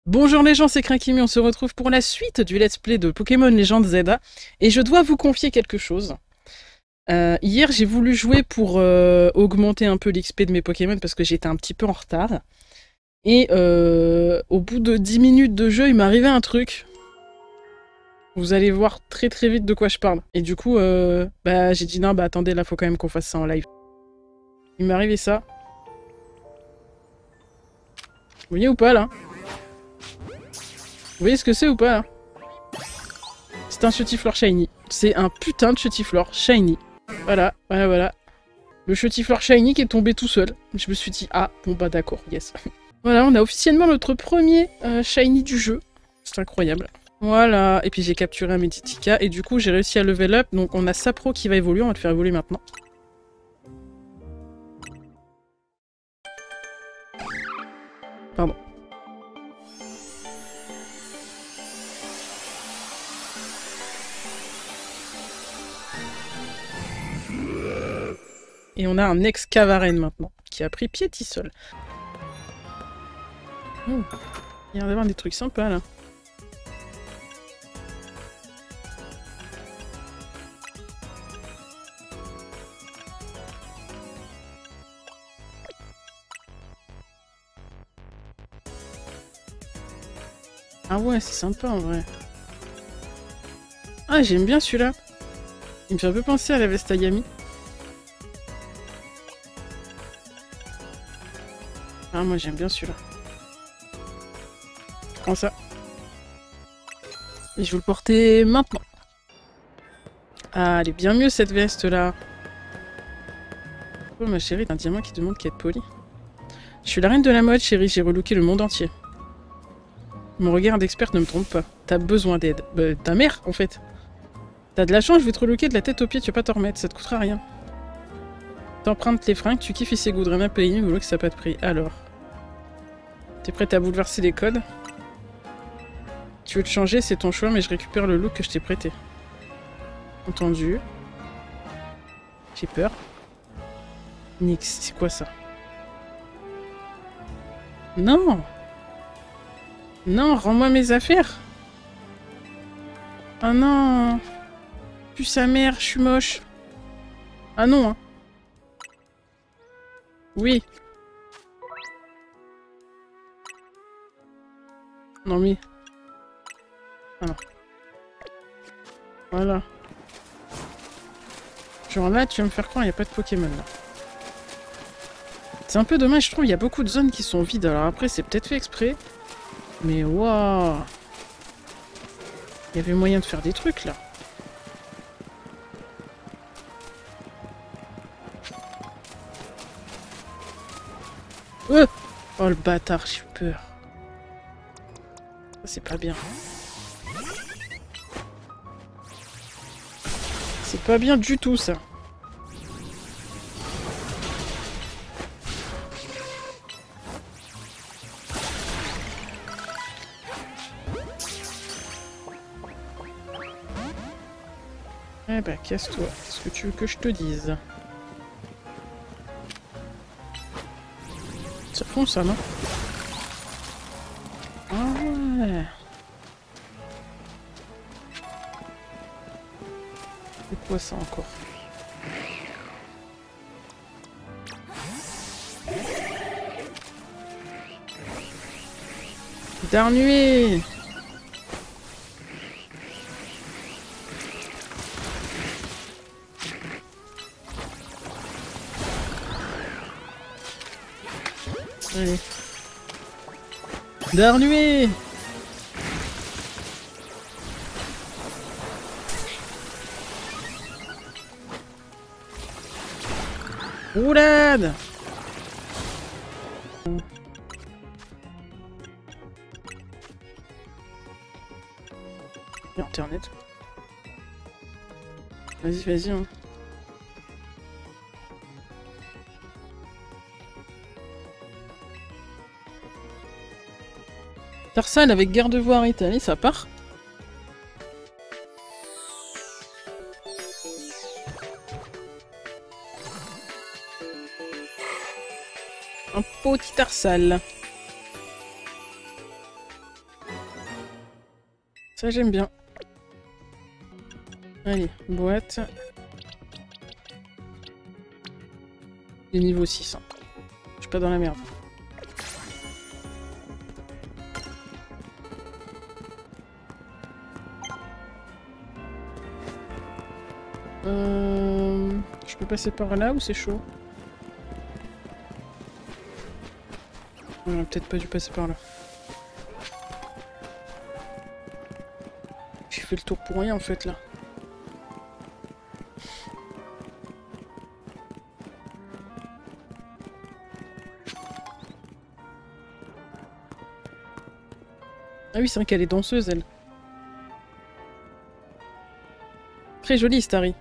Bonjour les gens, c'est Crankimi, on se retrouve pour la suite du let's play de Pokémon Legend Zelda, et je dois vous confier quelque chose. Hier j'ai voulu jouer pour augmenter un peu l'XP de mes Pokémon parce que j'étais un petit peu en retard, et au bout de 10 minutes de jeu il m'est arrivé un truc. Vous allez voir très très vite de quoi je parle. Et du coup, j'ai dit non, attendez, là faut quand même qu'on fasse ça en live. Il m'est arrivé ça. Vous voyez ou pas là? Vous voyez ce que c'est ou pas là? C'est un Chutiflore Shiny. C'est un putain de Chutiflore Shiny. Voilà, voilà, voilà. Le Chutiflore Shiny qui est tombé tout seul. Je me suis dit, ah, bon bah d'accord, yes. Voilà, on a officiellement notre premier Shiny du jeu. C'est incroyable. Voilà, et puis j'ai capturé un Meditika, et du coup j'ai réussi à level up. Donc on a Sapro qui va évoluer, on va le faire évoluer maintenant. Pardon. Et on a un Excavaren maintenant, qui a pris Piétisol. Oh, il y a d'avoir des trucs sympas là. Ah ouais, c'est sympa en vrai. Ah, j'aime bien celui-là. Il me fait un peu penser à la Vestagami. Ah, moi j'aime bien celui-là. Je prends ça. Et je vais le porter maintenant. Ah, elle est bien mieux cette veste là. Oh ma chérie, t'as un diamant qui demande qu'à être poli. Je suis la reine de la mode, chérie, j'ai relooké le monde entier. Mon regard d'experte ne me trompe pas. T'as besoin d'aide. Bah, ta mère, en fait. T'as de la chance, je vais te relooker de la tête aux pieds, tu vas pas t'en remettre, ça te coûtera rien. T'empruntes les fringues, tu kiffes et c'est good, rien à payer, ou que ça n'a pas de prix. Alors. T'es prête à bouleverser les codes? Tu veux te changer, c'est ton choix, mais je récupère le look que je t'ai prêté. Entendu. J'ai peur. Nix, c'est quoi ça? Non! Non, rends-moi mes affaires! Ah non! Pue sa mère, je suis moche! Ah non, hein! Oui! Non mais... Ah non. Voilà. Genre là, tu vas me faire croire, il n'y a pas de Pokémon là. C'est un peu dommage, je trouve, il y a beaucoup de zones qui sont vides. Alors après, c'est peut-être fait exprès. Mais waouh! Il y avait moyen de faire des trucs là. Oh le bâtard, j'ai eu peur. Ça, c'est pas bien. C'est pas bien du tout ça. Eh bah casse-toi, qu'est-ce que tu veux que je te dise? Ça fond ça, non? Ah ouais. C'est quoi ça encore? Darnué! Allez. Darnué! Roulade! Internet. Vas-y, vas-y. Hein. Tarsal avec garde-voie arrêtée, allez, ça part. Un petit Tarsal. Ça, j'aime bien. Allez, boîte. Et niveau 6. Hein. Je suis pas dans la merde. Je peux passer par là ou c'est chaud? J'aurais peut-être pas dû passer par là. J'ai fait le tour pour rien en fait là. Ah oui, c'est vrai qu'elle est danseuse elle. Très jolie Starry.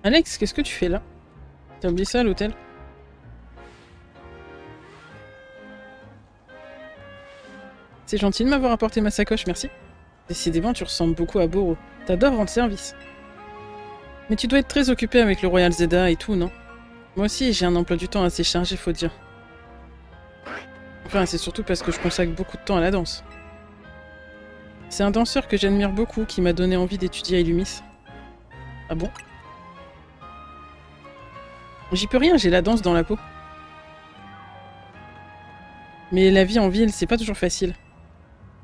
Alex, qu'est-ce que tu fais là? T'as oublié ça à l'hôtel? C'est gentil de m'avoir apporté ma sacoche, merci. Décidément, tu ressembles beaucoup à Boro. T'adores rendre service. Mais tu dois être très occupé avec le Royal Zeda et tout, non? Moi aussi, j'ai un emploi du temps assez chargé, faut dire. Enfin, c'est surtout parce que je consacre beaucoup de temps à la danse. C'est un danseur que j'admire beaucoup qui m'a donné envie d'étudier à Illumis. Ah bon? J'y peux rien, j'ai la danse dans la peau. Mais la vie en ville, c'est pas toujours facile.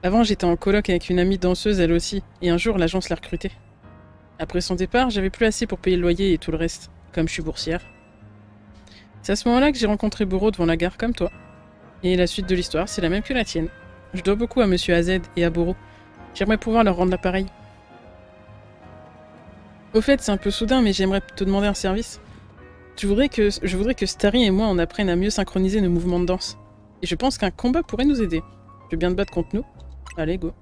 Avant, j'étais en coloc avec une amie danseuse, elle aussi, et un jour, l'agence l'a recrutée. Après son départ, j'avais plus assez pour payer le loyer et tout le reste, comme je suis boursière. C'est à ce moment-là que j'ai rencontré Boro devant la gare, comme toi. Et la suite de l'histoire, c'est la même que la tienne. Je dois beaucoup à Monsieur AZ et à Boro. J'aimerais pouvoir leur rendre l'appareil. Au fait, c'est un peu soudain, mais j'aimerais te demander un service. Je voudrais que Starry et moi on apprenne à mieux synchroniser nos mouvements de danse. Et je pense qu'un combat pourrait nous aider. Tu veux bien te battre contre nous? Allez, go.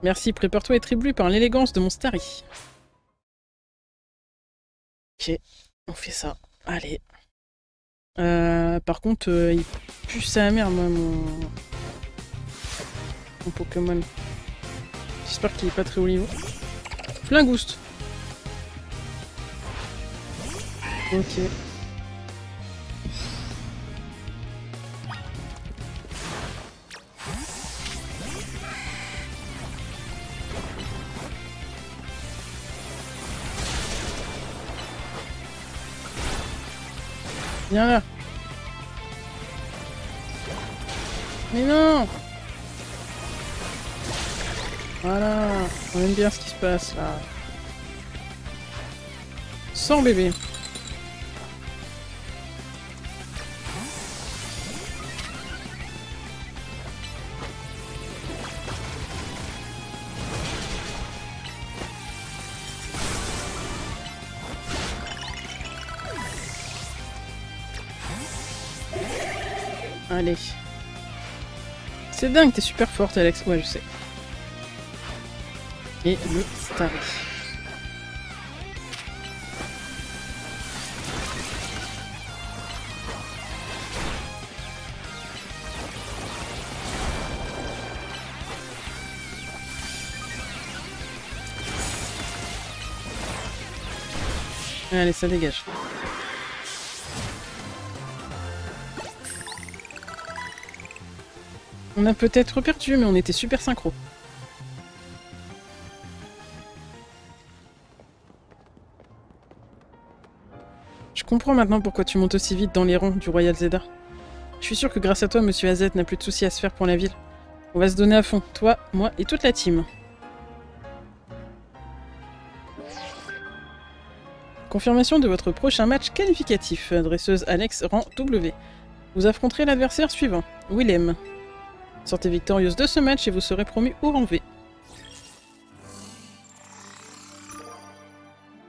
Merci, prépare-toi à être ébloui par l'élégance de mon Starry. Ok, on fait ça. Allez. Par contre, il pue sa mère, moi, mon Pokémon. J'espère qu'il est pas très haut niveau. Flingouste. Ok. Viens là. Mais non. Voilà. On aime bien ce qui se passe là. Sors bébé. Allez. C'est dingue, t'es super forte, Alex. Ouais, je sais. Et le Starry. Allez, ça dégage. On a peut-être perdu, mais on était super synchro. Je comprends maintenant pourquoi tu montes aussi vite dans les rangs du Royal Zeda. Je suis sûr que grâce à toi, Monsieur AZ n'a plus de soucis à se faire pour la ville. On va se donner à fond, toi, moi et toute la team. Confirmation de votre prochain match qualificatif. Dresseuse Alex, rang W. Vous affronterez l'adversaire suivant, Willem. Sortez victorieuse de ce match et vous serez promu au rang V.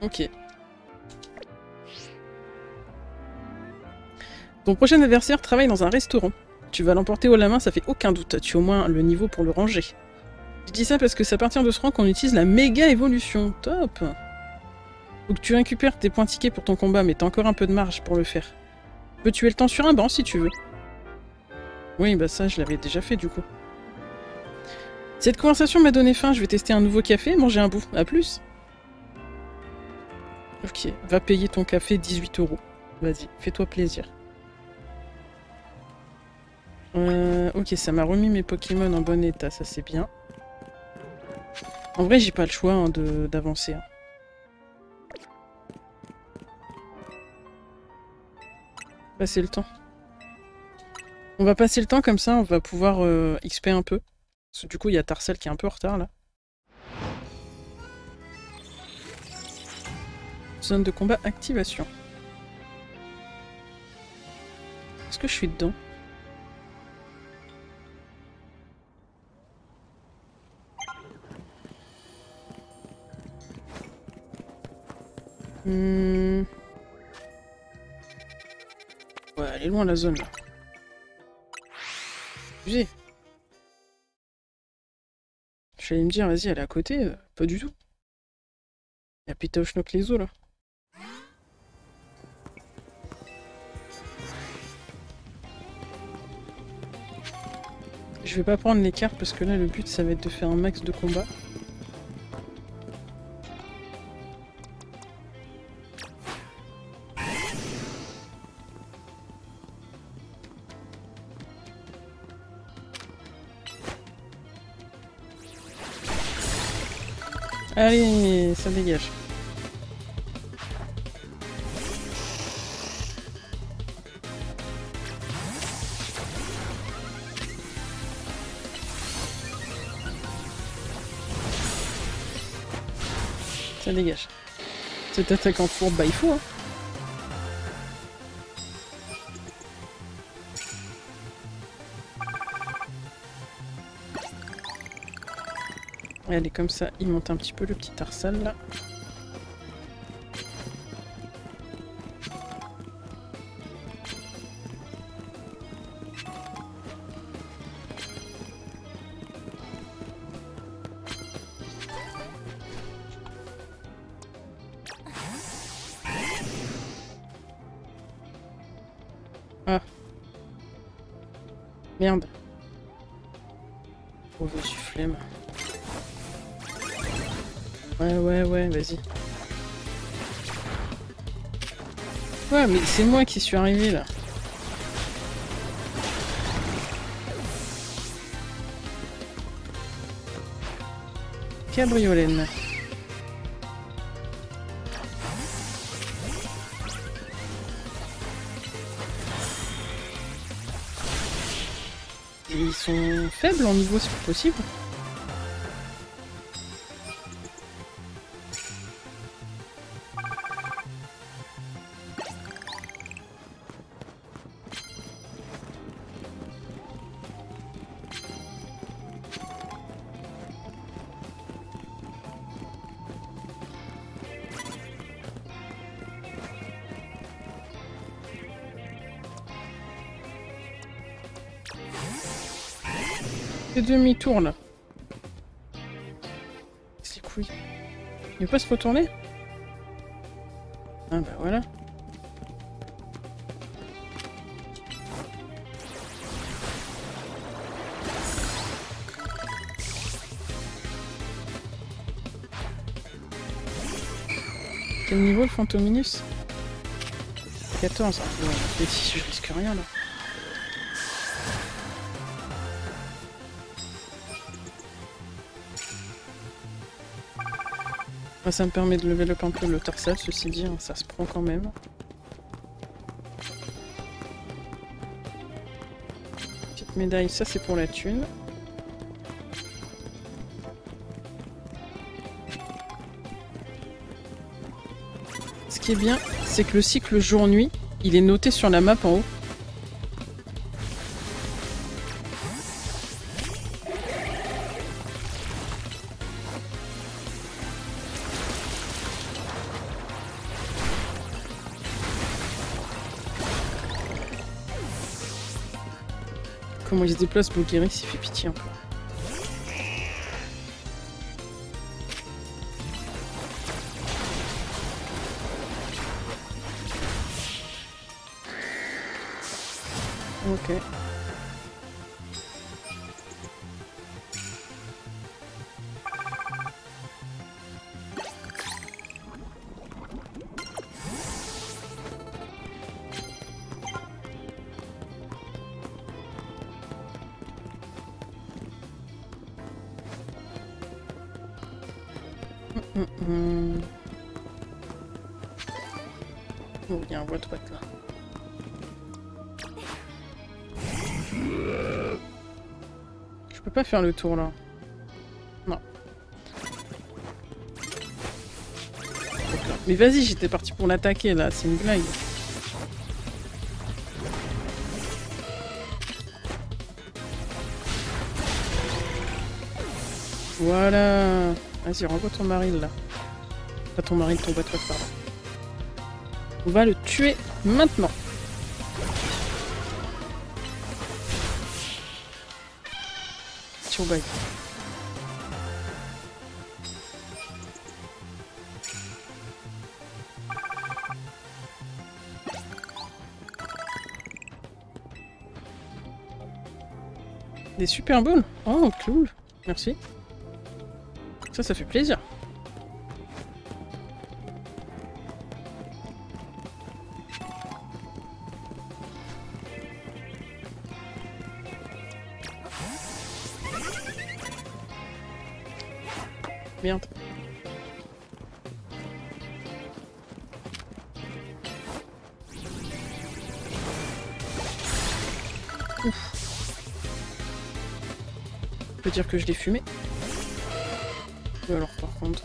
Ok. Ton prochain adversaire travaille dans un restaurant. Tu vas l'emporter haut la main, ça fait aucun doute. Tu as au moins le niveau pour le ranger. Je dis ça parce que c'est à partir de ce rang qu'on utilise la méga évolution. Top! Faut que tu récupères tes points tickets pour ton combat, mais t'as encore un peu de marge pour le faire. Tu peux tuer le temps sur un banc si tu veux. Oui, bah ça, je l'avais déjà fait du coup. Cette conversation m'a donné faim, je vais tester un nouveau café et manger un bout. À plus. Ok, va payer ton café 18 €. Vas-y, fais-toi plaisir. Ok, ça m'a remis mes Pokémon en bon état, ça c'est bien. En vrai, j'ai pas le choix hein, d'avancer. Hein. Passer le temps. On va passer le temps comme ça, on va pouvoir XP un peu. Parce que du coup, il y a Tarsal qui est un peu en retard là. Zone de combat activation. Est-ce que je suis dedans? Ouais, elle est loin la zone là. Abusé. Je vais me dire, vas-y, elle est à côté. Pas du tout. Il y a Pitochnock les eaux là. Je vais pas prendre les cartes parce que là le but ça va être de faire un max de combat. Allez, ça dégage. Ça dégage. Cette attaque en fourbe, bah il faut hein. Allez, comme ça, il monte un petit peu le petit Tarsal là. Ah. Merde. Oh, je suis flemme. Ouais, vas-y. Ouais, mais c'est moi qui suis arrivé là. Cabriolène. Et ils sont faibles en niveau, c'est pas possible. Fais demi-tour là. C'est les couilles. Il peut pas se retourner? Ah bah voilà. Quel niveau le Fantominus? 14. Ouais, mais si je risque rien là. Ça me permet de level up un peu le Tarsal, ceci dit, hein, ça se prend quand même. Petite médaille, ça c'est pour la thune. Ce qui est bien, c'est que le cycle jour-nuit, il est noté sur la map en haut. Comment il se déplace, Bulgaris, il fait pitié un peu. Ok. Oh, il y a un boîte là. Je peux pas faire le tour là. Non. Mais vas-y, j'étais parti pour l'attaquer là, c'est une blague. Voilà. Vas-y, renvoie ton mari là. Pas ton mari, ton boîte pardon. On va le tuer maintenant. Sur bail. Des super balls. Oh, cool. Merci. Ça fait plaisir. Merde. Ouf. On peut dire que je l'ai fumé. Et alors par contre...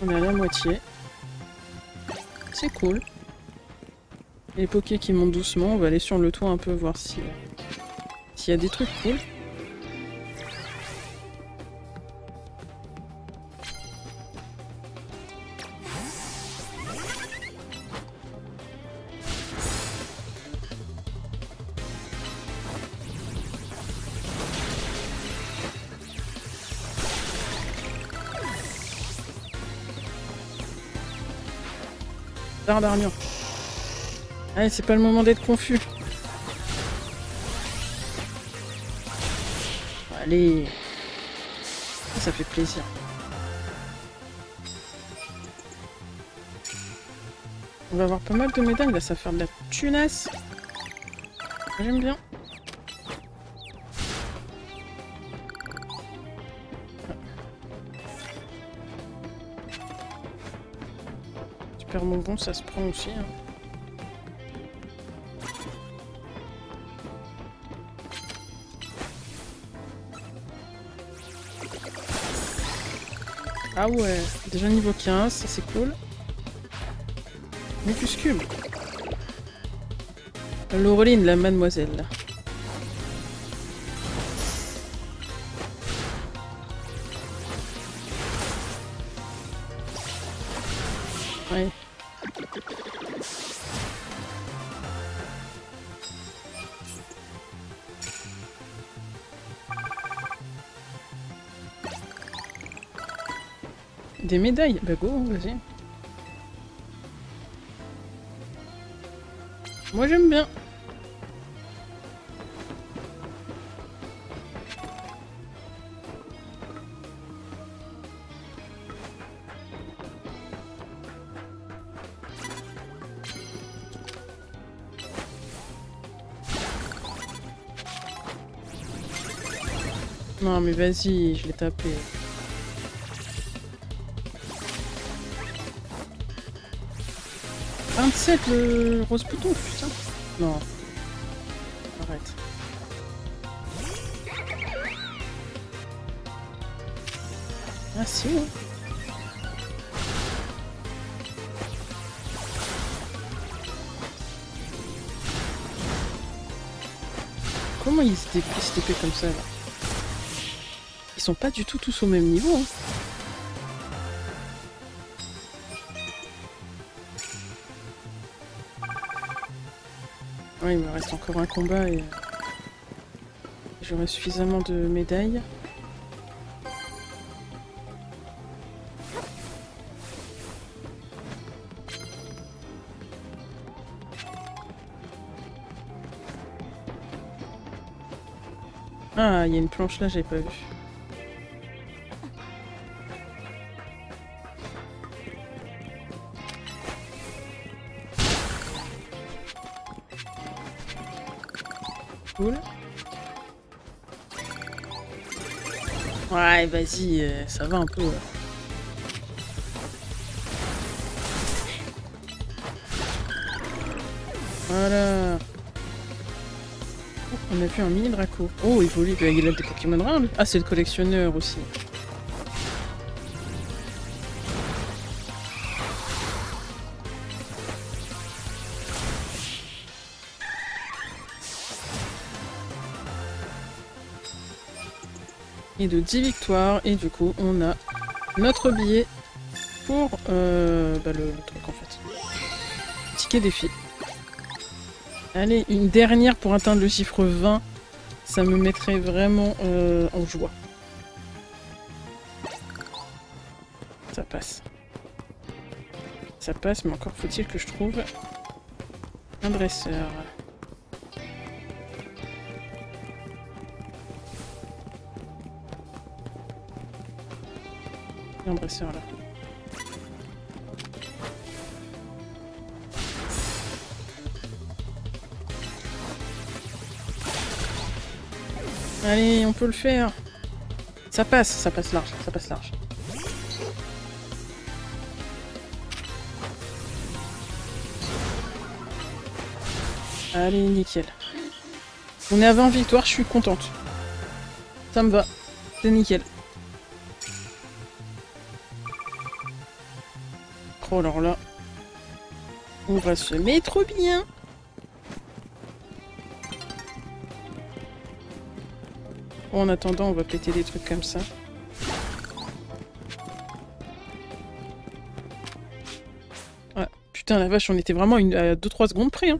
On est à la moitié. C'est cool. Les pokés qui montent doucement, on va aller sur le toit un peu voir s'il y a des trucs cool. D'armure. Allez, c'est pas le moment d'être confus. Allez. Ça fait plaisir. On va avoir pas mal de médailles, là, ça va faire de la tunasse. J'aime bien. Super bonbon, ça se prend aussi. Hein. Ah ouais, déjà niveau 15, ça c'est cool. Mépuscule. Laureline, la mademoiselle. Ouais. Des médailles? Bah go, vas-y. Moi j'aime bien. Non mais vas-y, je l'ai tapé. « 27 le rose bouton, putain. Non. Arrête. Ah si. Hein. Comment ils se TP comme ça là? Ils sont pas du tout tous au même niveau. Hein. Ouais, il me reste encore un combat et j'aurai suffisamment de médailles. Ah, il y a une planche là, j'avais pas vu. Cool. Ouais, vas-y, ça va un peu. Voilà. Oh, on a vu un mini Draco. Oh, il a des Pokémon rares. Ah, c'est le collectionneur aussi. Et de 10 victoires. Et du coup, on a notre billet pour le truc en fait. Ticket défi. Allez, une dernière pour atteindre le chiffre 20. Ça me mettrait vraiment en joie. Ça passe. Ça passe, mais encore faut-il que je trouve un dresseur. Un dresseur là. Allez, on peut le faire. Ça passe large, ça passe large. Allez, nickel. On est à 20 victoires, je suis contente. Ça me va, c'est nickel. Oh alors là, on va se mettre bien. En attendant, on va péter des trucs comme ça. Ah, putain la vache, on était vraiment à 2-3 secondes près. Hein.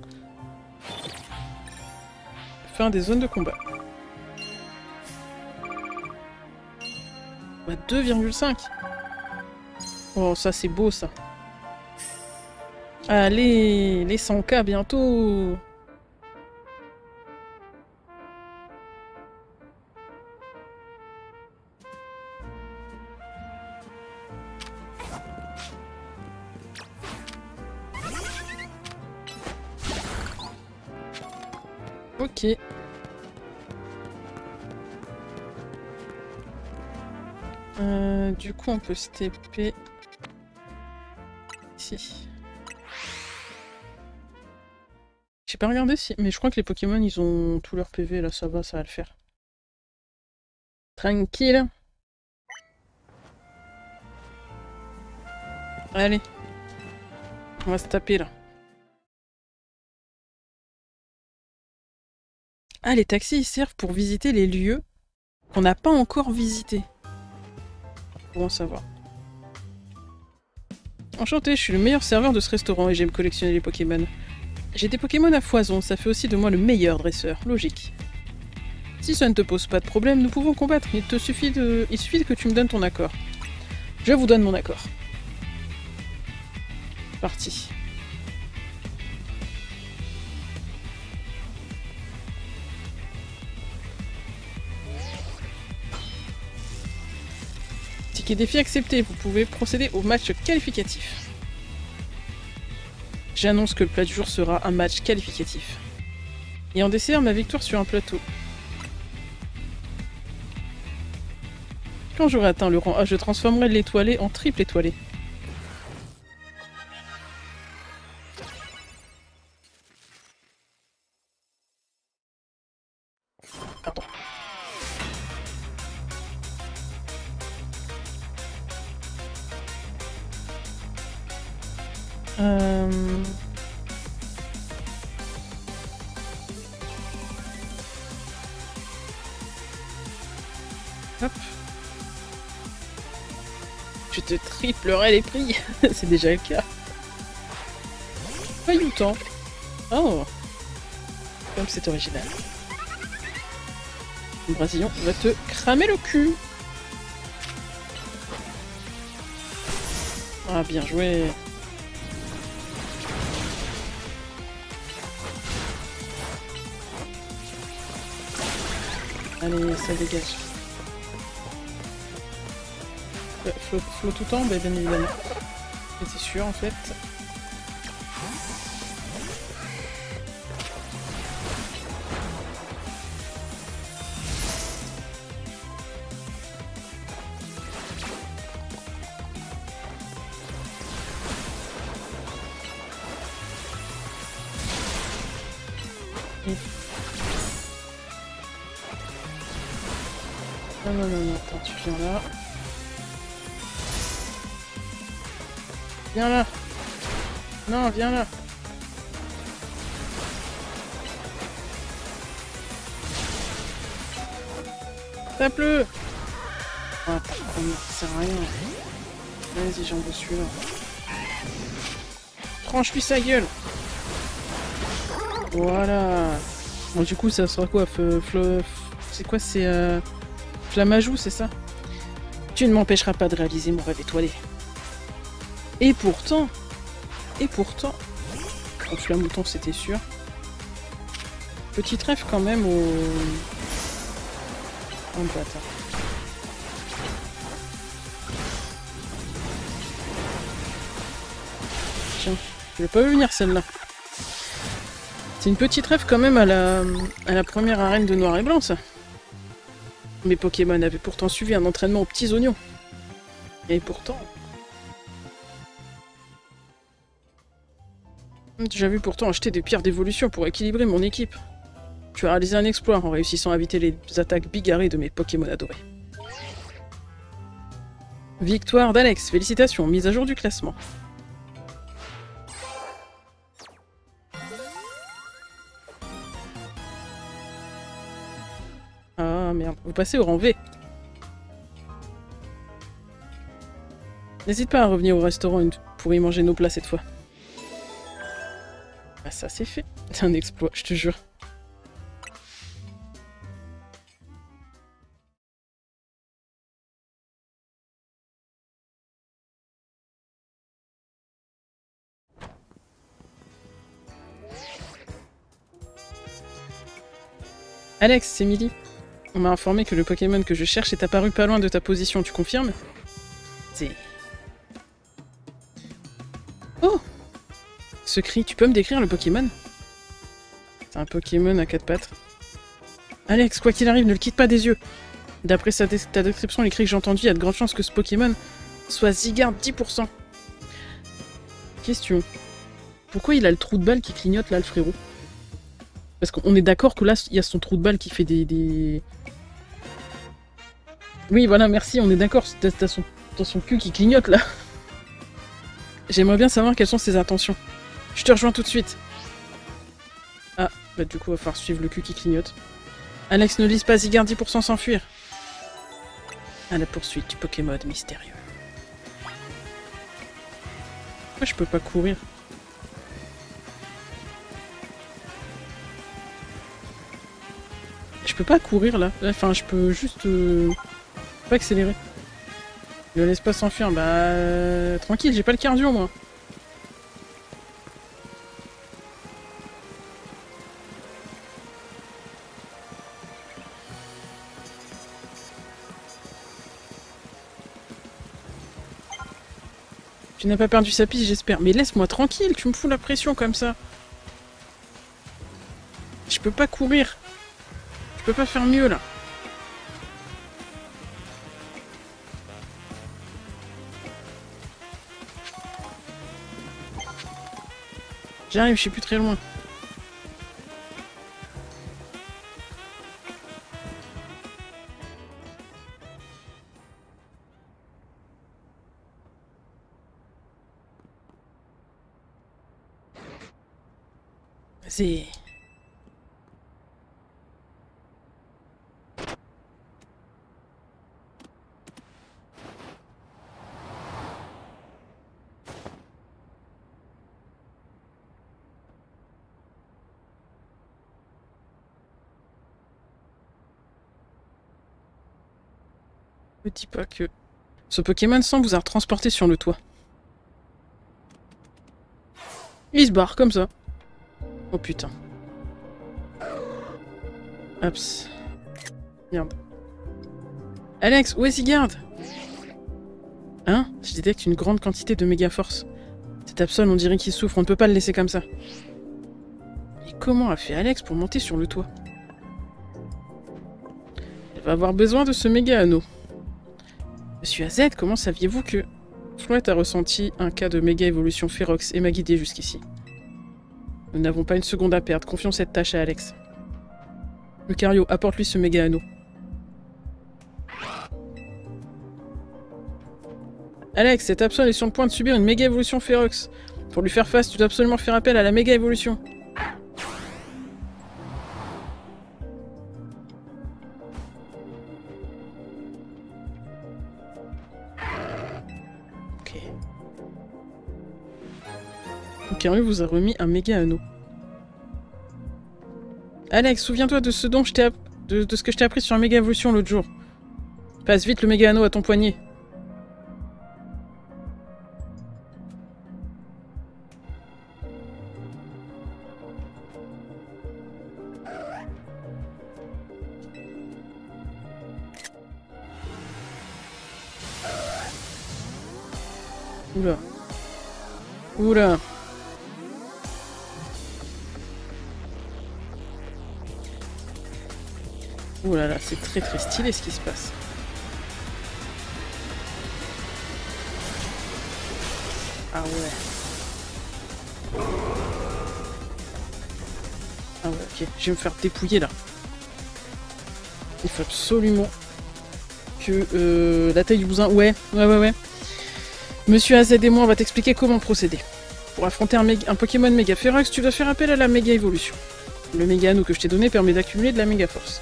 Fin des zones de combat. Bah, 2,5. Oh, ça c'est beau ça. Allez, les 100K bientôt. Ok. Du coup, on peut se TP ici. J'ai pas regardé si... Mais je crois que les Pokémon, ils ont tout leur PV, là, ça va le faire. Tranquille. Allez. On va se taper, là. Ah, les taxis, ils servent pour visiter les lieux qu'on n'a pas encore visités. Pour en savoir. Enchanté, je suis le meilleur serveur de ce restaurant et j'aime collectionner les Pokémon. J'ai des Pokémon à foison, ça fait aussi de moi le meilleur dresseur, logique. Si ça ne te pose pas de problème, nous pouvons combattre, il suffit que tu me donnes ton accord. Je vous donne mon accord. Parti. Ticket défi accepté, vous pouvez procéder au match qualificatif. J'annonce que le plat du jour sera un match qualificatif. Et en dessert, ma victoire sur un plateau. Quand j'aurai atteint le rang A, je transformerai l'étoilé en triple étoilé. Pardon. Hop. Je te triplerai les prix. C'est déjà le cas. Pas eu temps. Oh. Comme c'est original. Le Brésilien va te cramer le cul. Ah, bien joué. Allez, ça dégage. Flot tout le temps, bah, bien évidemment. J'étais sûr en fait. Non, non, non, non, attends, tu viens là. Viens là. Non, viens là. Tape-le. Ah, par contre, ça sert à rien. Vas-y, j'en veux celui-là. Tranche-lui sa gueule. Voilà. Bon, du coup, ça sera quoi? C'est quoi? C'est Flamajou, c'est ça? Tu ne m'empêcheras pas de réaliser mon rêve étoilé. Et pourtant... Bon, Flamouton, c'était sûr. Petit rêve quand même au... Oh, bâtard. Tiens, je l'ai pas vu venir celle-là. C'est une petite rêve quand même à la première arène de Noir et Blanc, ça. Mes Pokémon avaient pourtant suivi un entraînement aux petits oignons. Et pourtant... J'avais pourtant acheté des pierres d'évolution pour équilibrer mon équipe. Tu as réalisé un exploit en réussissant à éviter les attaques bigarrées de mes Pokémon adorés. Victoire d'Alex, félicitations, mise à jour du classement. Ah merde, vous passez au rang V. N'hésite pas à revenir au restaurant pour y manger nos plats cette fois. Ah ça c'est fait, c'est un exploit, je te jure. Alex, c'est Millie. On m'a informé que le Pokémon que je cherche est apparu pas loin de ta position, tu confirmes? C'est... Oh! Ce cri, tu peux me décrire le Pokémon? C'est un Pokémon à 4 pattes. Alex, quoi qu'il arrive, ne le quitte pas des yeux. D'après ta description, les cris que j'ai entendus, il y a de grandes chances que ce Pokémon soit Zygarde 10%. Question. Pourquoi il a le trou de balle qui clignote là, le frérot? Parce qu'on est d'accord que là, il y a son trou de balle qui fait des... Oui, voilà, merci, on est d'accord, t'as son cul qui clignote là. J'aimerais bien savoir quelles sont ses intentions. Je te rejoins tout de suite. Ah, bah du coup, il va falloir suivre le cul qui clignote. Alex, ne lise pas Zygarde 10% s'enfuir. À la poursuite du Pokémon mystérieux. Pourquoi je peux pas courir? Je peux pas courir là. Enfin, je peux juste... pas accélérer. Ne laisse pas s'enfuir. Bah... tranquille, j'ai pas le cardio moi. Tu n'as pas perdu sa piste, j'espère. Mais laisse-moi tranquille, tu me fous la pression comme ça. Je peux pas courir. Je peux pas faire mieux là. J'arrive, je suis plus très loin. C'est... Ne dis pas que... Ce Pokémon semble vous avoir transporté sur le toit. Il se barre comme ça. Oh putain. Hops. Merde. Alex, où est Zygarde? Hein? Je détecte une grande quantité de méga force. Cet Absol, on dirait qu'il souffre, on ne peut pas le laisser comme ça. Et comment a fait Alex pour monter sur le toit? Elle va avoir besoin de ce méga anneau. Monsieur AZ, comment saviez-vous que... Floette a ressenti un cas de méga évolution férox et m'a guidé jusqu'ici. Nous n'avons pas une seconde à perdre. Confions cette tâche à Alex. Lucario, apporte-lui ce méga anneau. Alex, cet Absol est sur le point de subir une méga évolution férox. Pour lui faire face, tu dois absolument faire appel à la méga évolution. Ok. Lucario vous a remis un méga anneau. Alex, souviens-toi de ce dont je t'ai de ce que je t'ai appris sur la méga évolution l'autre jour. Passe vite le méga anneau à ton poignet. Oula. Oula. Ouh là là, c'est très très stylé ce qui se passe. Ah ouais. Ah ouais, ok. Je vais me faire dépouiller là. Il faut absolument que la taille du bousin... Ouais. Monsieur AZ et moi, on va t'expliquer comment procéder. Pour affronter un Pokémon méga férox, tu dois faire appel à la méga évolution. Le méga anneau que je t'ai donné permet d'accumuler de la méga force.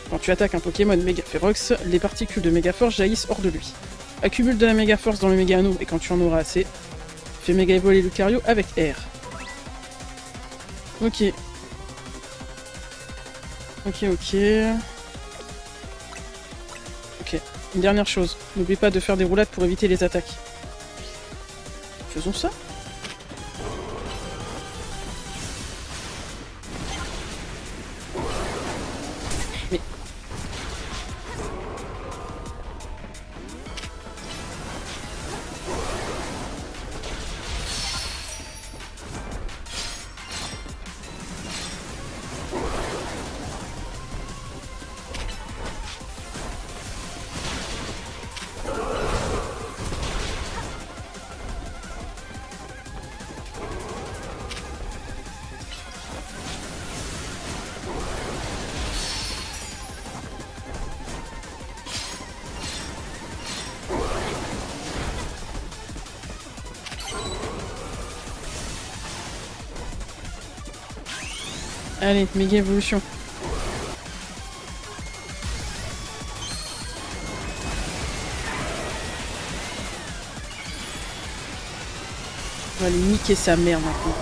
Quand tu attaques un Pokémon méga férox, les particules de méga force jaillissent hors de lui. Accumule de la méga force dans le méga anneau et quand tu en auras assez, fais méga évoluer Lucario avec R. Ok. Ok. Une dernière chose, n'oublie pas de faire des roulades pour éviter les attaques. Faisons ça. Mais... Allez, méga évolution. On va aller niquer sa mère maintenant.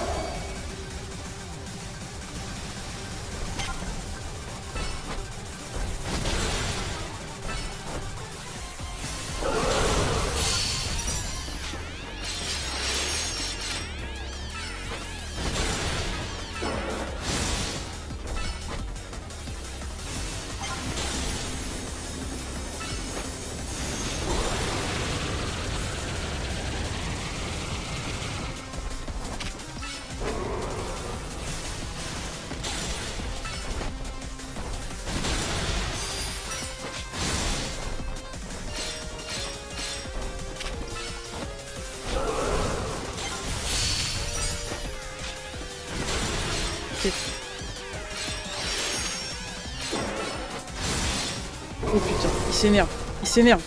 Oh putain, il s'énerve. Il s'énerve.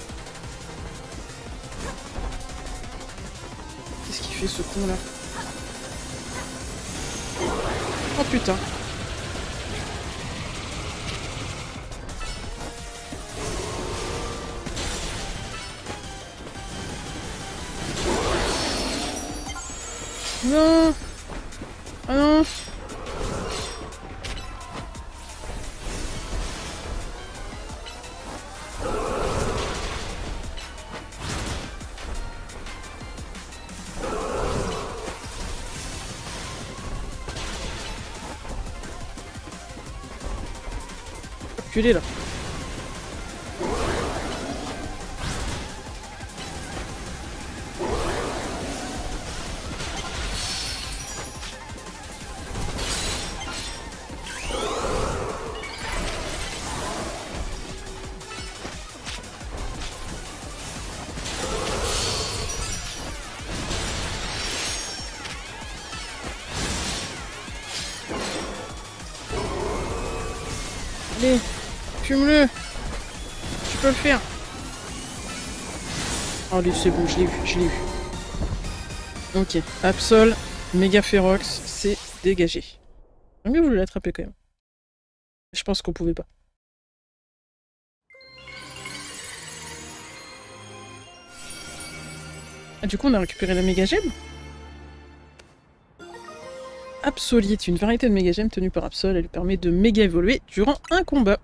Qu'est-ce qu'il fait ce con là? Oh putain. Non. Ah non. Reculez là. Allez, fume-le. Tu peux le faire. Allez, c'est bon, je l'ai vu. Ok, Absol, Méga Ferox, c'est dégagé. J'ai mieux voulu l'attraper quand même. Je pense qu'on pouvait pas. Ah, du coup, on a récupéré la méga gemme. Absoli est une variété de méga gemme tenue par Absol. Elle lui permet de méga évoluer durant un combat.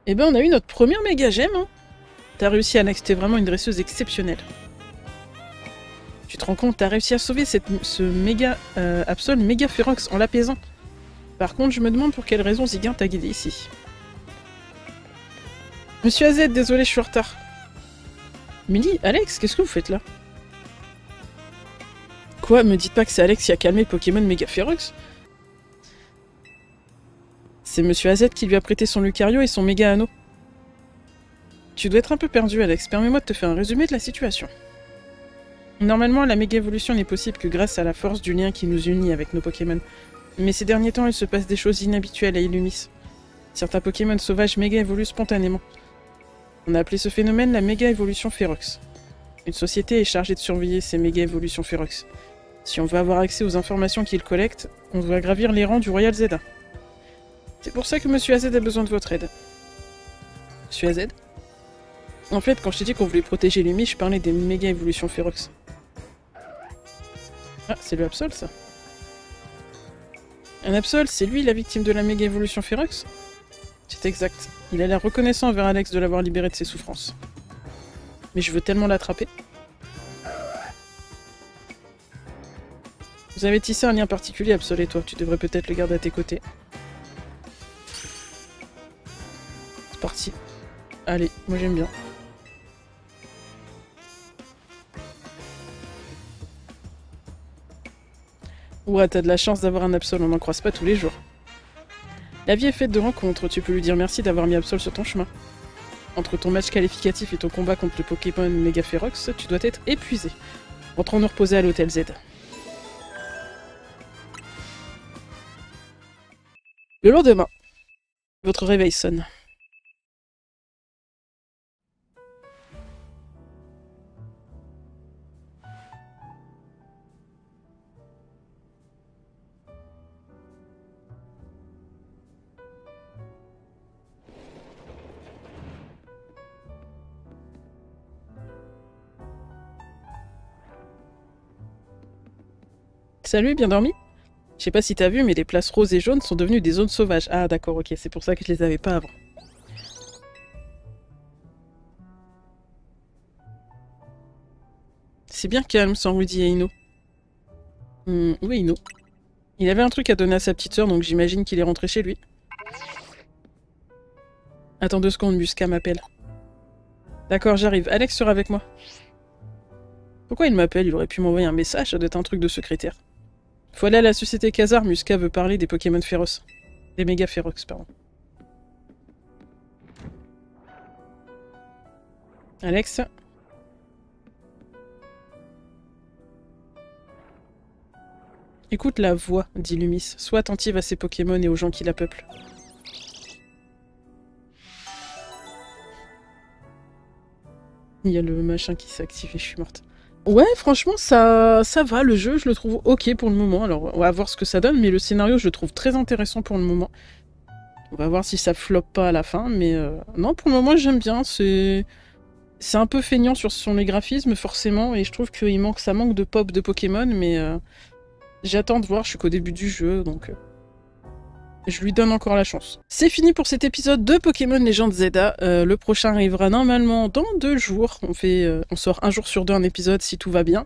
Et ben, on a eu notre première méga gemme. Hein. T'as réussi, Alex. T'es vraiment une dresseuse exceptionnelle. Tu te rends compte, t'as réussi à sauver ce méga Absol méga Ferox en l'apaisant. Par contre, je me demande pour quelle raison Zigguin t'a guidé ici. Monsieur AZ, désolé, je suis en retard. Millie, Alex, qu'est-ce que vous faites là? Quoi? Me dites pas que c'est Alex qui a calmé le Pokémon Méga Ferox? C'est Monsieur AZ qui lui a prêté son Lucario et son Méga Anneau. Tu dois être un peu perdu, Alex. Permets-moi de te faire un résumé de la situation. Normalement, la méga évolution n'est possible que grâce à la force du lien qui nous unit avec nos Pokémon. Mais ces derniers temps, il se passe des choses inhabituelles à Illumis. Certains Pokémon sauvages méga évoluent spontanément. On a appelé ce phénomène la méga évolution Ferox. Une société est chargée de surveiller ces méga évolutions Ferox. Si on veut avoir accès aux informations qu'ils collectent, on doit gravir les rangs du Royal Zeta. C'est pour ça que Monsieur AZ a besoin de votre aide. Monsieur AZ? En fait, quand je t'ai dit qu'on voulait protéger Lumi, je parlais des méga évolutions Ferox. Ah, c'est le Absol, ça. Un Absol, c'est lui la victime de la méga évolution Ferox? C'est exact. Il a l'air reconnaissant envers Alex de l'avoir libéré de ses souffrances. Mais je veux tellement l'attraper. Vous avez tissé un lien particulier, Absol et toi. Tu devrais peut-être le garder à tes côtés. C'est parti. Allez, moi j'aime bien. Ouais, t'as de la chance d'avoir un Absol, on n'en croise pas tous les jours. La vie est faite de rencontres, tu peux lui dire merci d'avoir mis Absol sur ton chemin. Entre ton match qualificatif et ton combat contre le Pokémon Méga Ferox, tu dois être épuisé. Rentrons nous reposer à l'hôtel Z. Le lendemain, votre réveil sonne. Salut, bien dormi? Je sais pas si t'as vu, mais les places roses et jaunes sont devenues des zones sauvages. Ah d'accord, ok, c'est pour ça que je les avais pas avant. C'est bien calme sans Rudy et Ino. Oui, Ino. Il avait un truc à donner à sa petite sœur, donc j'imagine qu'il est rentré chez lui. Attends 2 secondes, Musca m'appelle. D'accord, j'arrive. Alex sera avec moi. Pourquoi il m'appelle? Il aurait pu m'envoyer un message, ça doit être un truc de secrétaire. Faut aller à la société Khazar, Musca veut parler des Pokémon féroces. Des méga Ferox, pardon. Alex? Écoute la voix, dit Lumis. Sois attentive à ces Pokémon et aux gens qui la peuplent. Il y a le machin qui s'est activé, je suis morte. Ouais, franchement, ça va, le jeu, je le trouve ok pour le moment. Alors, on va voir ce que ça donne, mais le scénario, je le trouve très intéressant pour le moment. On va voir si ça floppe pas à la fin, mais non, pour le moment, j'aime bien. C'est un peu feignant sur les graphismes, forcément, et je trouve que ça manque de pop de Pokémon, mais j'attends de voir, je suis qu'au début du jeu, donc je lui donne encore la chance. C'est fini pour cet épisode de Pokémon Legend Zelda. Le prochain arrivera normalement dans 2 jours. On sort 1 jour sur 2 un épisode si tout va bien.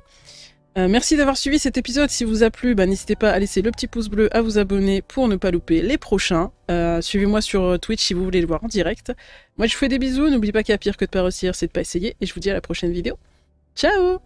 Merci d'avoir suivi cet épisode. Si vous a plu, n'hésitez pas à laisser le petit pouce bleu, à vous abonner pour ne pas louper les prochains. Suivez-moi sur Twitch si vous voulez le voir en direct. Moi je vous fais des bisous, n'oubliez pas qu'il y a pire que de pas réussir, c'est de pas essayer. Et je vous dis à la prochaine vidéo. Ciao!